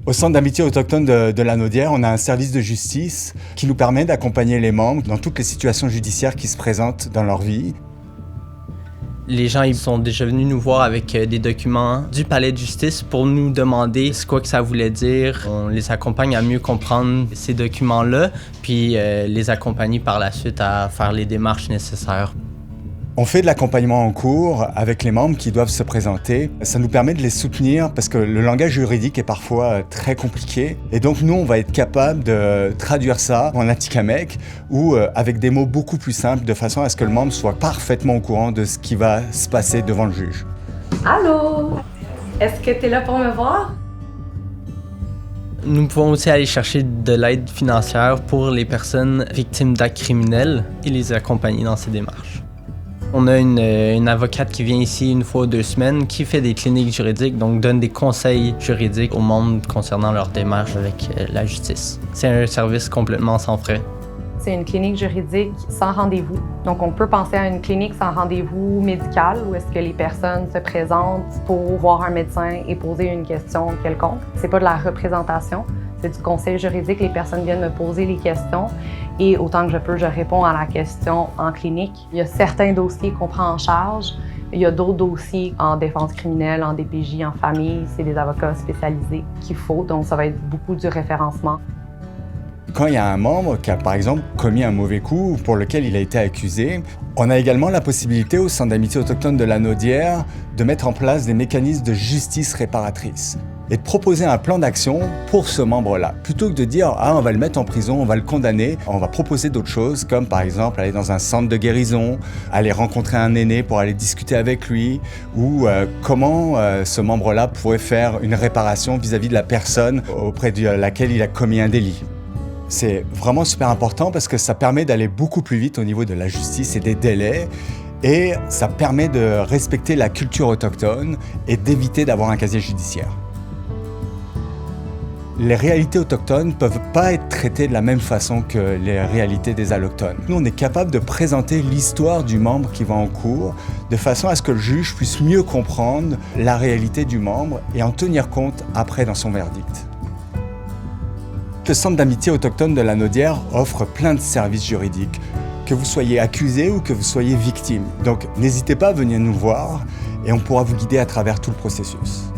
Au Centre d'amitié autochtone de la Naudière, on a un service de justice qui nous permet d'accompagner les membres dans toutes les situations judiciaires qui se présentent dans leur vie. Les gens ils sont déjà venus nous voir avec des documents du palais de justice pour nous demander ce quoi que ça voulait dire. On les accompagne à mieux comprendre ces documents-là, puis les accompagner par la suite à faire les démarches nécessaires. On fait de l'accompagnement en cours avec les membres qui doivent se présenter. Ça nous permet de les soutenir parce que le langage juridique est parfois très compliqué. Et donc nous, on va être capable de traduire ça en Atikamekw ou avec des mots beaucoup plus simples de façon à ce que le membre soit parfaitement au courant de ce qui va se passer devant le juge. Allô? Est-ce que tu es là pour me voir? Nous pouvons aussi aller chercher de l'aide financière pour les personnes victimes d'actes criminels et les accompagner dans ces démarches. On a une avocate qui vient ici une fois ou 2 semaines qui fait des cliniques juridiques, donc donne des conseils juridiques aux membres concernant leurs démarches avec la justice. C'est un service complètement sans frais. C'est une clinique juridique sans rendez-vous. Donc, on peut penser à une clinique sans rendez-vous médical où est-ce que les personnes se présentent pour voir un médecin et poser une question quelconque. C'est pas de la représentation, c'est du conseil juridique. Les personnes viennent me poser les questions et autant que je peux, je réponds à la question en clinique. Il y a certains dossiers qu'on prend en charge. Il y a d'autres dossiers en défense criminelle, en DPJ, en famille. C'est des avocats spécialisés qu'il faut, donc ça va être beaucoup du référencement. Quand il y a un membre qui a, par exemple, commis un mauvais coup ou pour lequel il a été accusé, on a également la possibilité au Centre d'amitié autochtone de la Naudière de mettre en place des mécanismes de justice réparatrice et de proposer un plan d'action pour ce membre-là. Plutôt que de dire « Ah, on va le mettre en prison, on va le condamner », on va proposer d'autres choses comme par exemple aller dans un centre de guérison, aller rencontrer un aîné pour aller discuter avec lui ou comment ce membre-là pourrait faire une réparation vis-à-vis de la personne auprès de laquelle il a commis un délit. C'est vraiment super important parce que ça permet d'aller beaucoup plus vite au niveau de la justice et des délais et ça permet de respecter la culture autochtone et d'éviter d'avoir un casier judiciaire. Les réalités autochtones ne peuvent pas être traitées de la même façon que les réalités des allochtones. Nous, on est capable de présenter l'histoire du membre qui va en cours de façon à ce que le juge puisse mieux comprendre la réalité du membre et en tenir compte après dans son verdict. Le Centre d'amitié autochtone de la Naudière offre plein de services juridiques, que vous soyez accusé ou que vous soyez victime. Donc n'hésitez pas à venir nous voir et on pourra vous guider à travers tout le processus.